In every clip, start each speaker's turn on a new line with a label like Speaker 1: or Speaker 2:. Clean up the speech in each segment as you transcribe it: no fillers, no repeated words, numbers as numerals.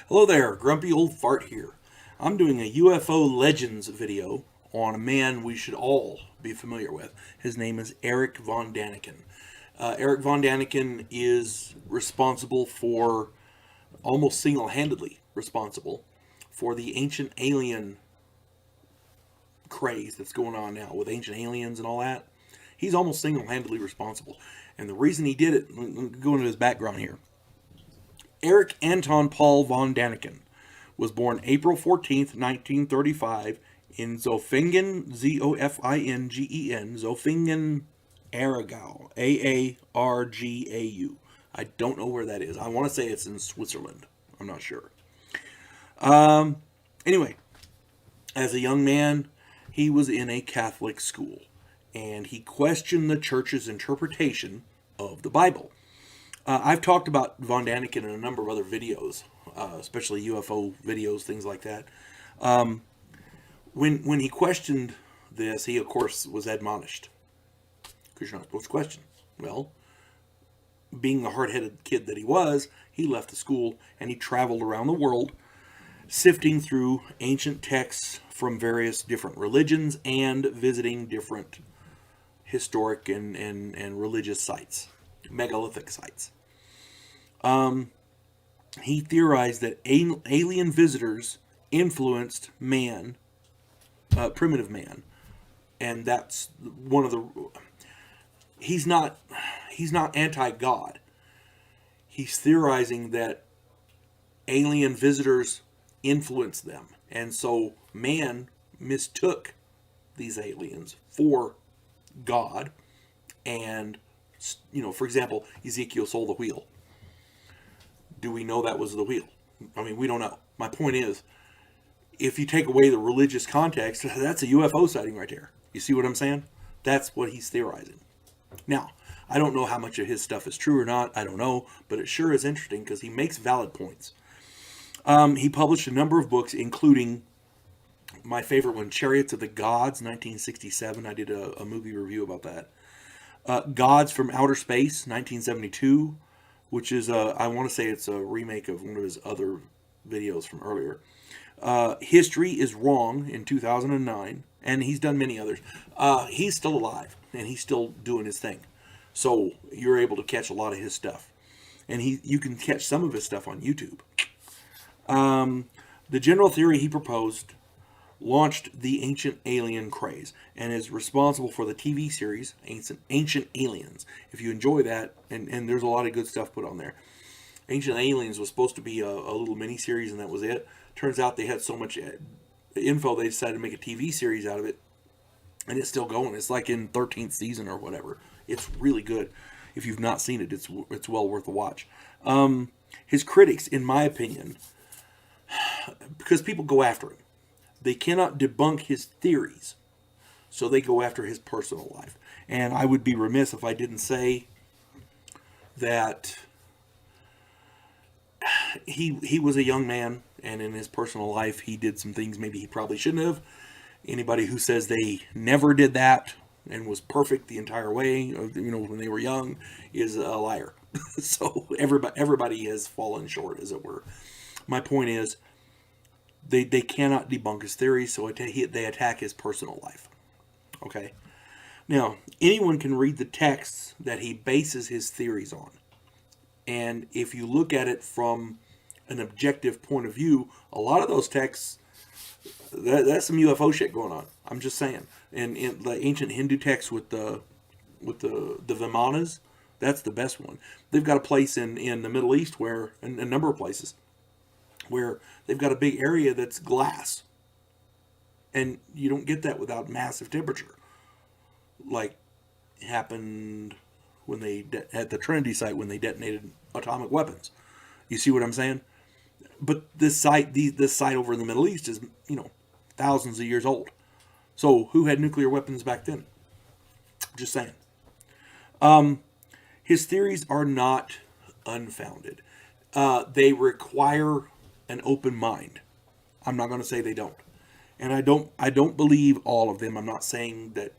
Speaker 1: Hello there, grumpy old fart here. I'm doing a UFO Legends video on a man we should all be familiar with. His name is Erich von Daniken. Erich von Daniken is responsible for, almost single-handedly responsible, for the ancient alien craze that's going on now with ancient aliens and all that. He's almost single-handedly responsible. And the reason he did it, let me go into his background here. Erich Anton Paul von Daniken was born April 14th, 1935 in Zofingen, Zofingen, Zofingen, Aargau, Aargau. I don't know where that is. I want to say it's in Switzerland. I'm not sure. Anyway, as a young man, he was in a Catholic school, and he questioned the church's interpretation of the Bible. I've talked about Von Daniken in a number of other videos, especially UFO videos, things like that. When he questioned this, he, of course, was admonished. Because you're not supposed to question. Well, being the hard-headed kid that he was, he left the school and he traveled around the world, sifting through ancient texts from various different religions and visiting different historic and religious sites, megalithic sites. He theorized that alien visitors influenced man, primitive man, and that's one of the. He's not anti-God. He's theorizing that alien visitors influenced them, and so man mistook these aliens for God, and for example, Ezekiel saw the wheel. Do we know that was the wheel? I mean, we don't know. My point is, if you take away the religious context, that's a UFO sighting right there. You see what I'm saying? That's what he's theorizing. Now, I don't know how much of his stuff is true or not. I don't know, but it sure is interesting because he makes valid points. He published a number of books, including my favorite one, Chariots of the Gods, 1967. I did a movie review about that. Gods from Outer Space, 1972. Which is, I want to say it's a remake of one of his other videos from earlier. History is Wrong in 2009, and he's done many others. He's still alive, and he's still doing his thing. So you're able to catch a lot of his stuff. And you can catch some of his stuff on YouTube. The general theory he proposed launched the ancient alien craze and is responsible for the TV series Ancient Aliens. If you enjoy that, and there's a lot of good stuff put on there. Ancient Aliens was supposed to be a little mini-series, and that was it. Turns out they had so much info, they decided to make a TV series out of it, and it's still going. It's like in 13th season or whatever. It's really good. If you've not seen it, it's well worth a watch. His critics, in my opinion, because people go after him, they cannot debunk his theories, so they go after his personal life. And I would be remiss if I didn't say that he was a young man, and in his personal life, he did some things maybe he probably shouldn't have. Anybody who says they never did that and was perfect the entire way, when they were young, is a liar. So everybody has fallen short, as it were. My point is, They cannot debunk his theories, so they attack his personal life. Okay? Now, anyone can read the texts that he bases his theories on. And if you look at it from an objective point of view, a lot of those texts, that's some UFO shit going on. I'm just saying. And in the ancient Hindu texts with the Vimanas, that's the best one. They've got a place in the Middle East where, and a number of places, where they've got a big area that's glass. And you don't get that without massive temperature. Like happened when they at the Trinity site when they detonated atomic weapons. You see what I'm saying? But this site over in the Middle East is, thousands of years old. So who had nuclear weapons back then? Just saying. His theories are not unfounded. They require an open mind. I'm not going to say they don't, and I don't believe all of them. I'm not saying that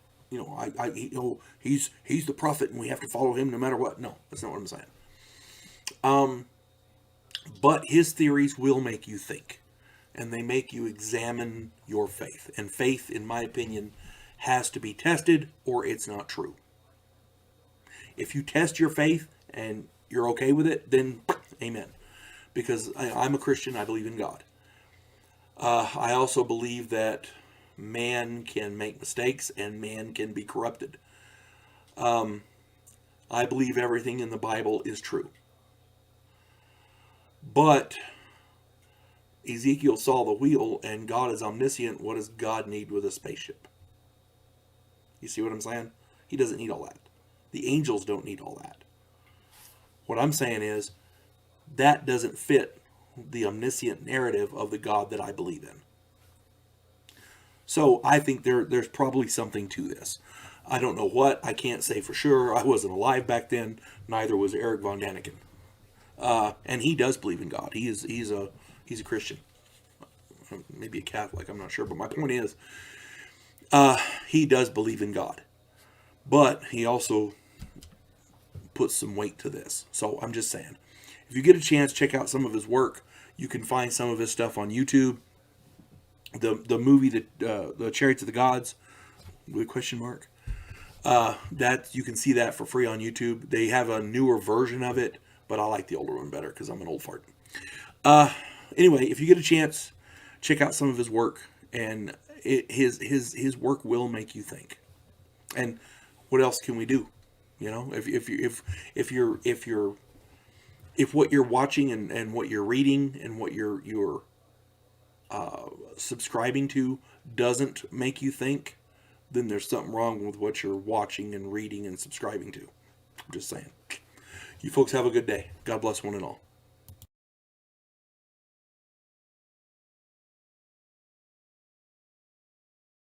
Speaker 1: he's the prophet and we have to follow him no matter what. No, that's not what I'm saying. But his theories will make you think, and they make you examine your faith. And faith, in my opinion, has to be tested or it's not true. If you test your faith and you're okay with it, then amen. Because I'm a Christian, I believe in God. I also believe that man can make mistakes and man can be corrupted. I believe everything in the Bible is true. But Ezekiel saw the wheel and God is omniscient. What does God need with a spaceship? You see what I'm saying? He doesn't need all that. The angels don't need all that. What I'm saying is that doesn't fit the omniscient narrative of the God that I believe in. So I think there's probably something to this. I don't know what. I can't say for sure. I wasn't alive back then. Neither was Erich von Daniken. And he does believe in God. He's a Christian, maybe a Catholic. I'm not sure. But my point is, he does believe in God, but he also puts some weight to this. So I'm just saying, if you get a chance, check out some of his work. You can find some of his stuff on YouTube. The movie the Chariots of the Gods with a question mark. That you can see that for free on YouTube. They have a newer version of it, but I like the older one better because I'm an old fart. Anyway, if you get a chance, check out some of his work, and his work will make you think. And what else can we do? You know, if what you're watching and what you're reading and what you're subscribing to doesn't make you think, then there's something wrong with what you're watching and reading and subscribing to. I'm just saying. You folks have a good day. God bless one and all.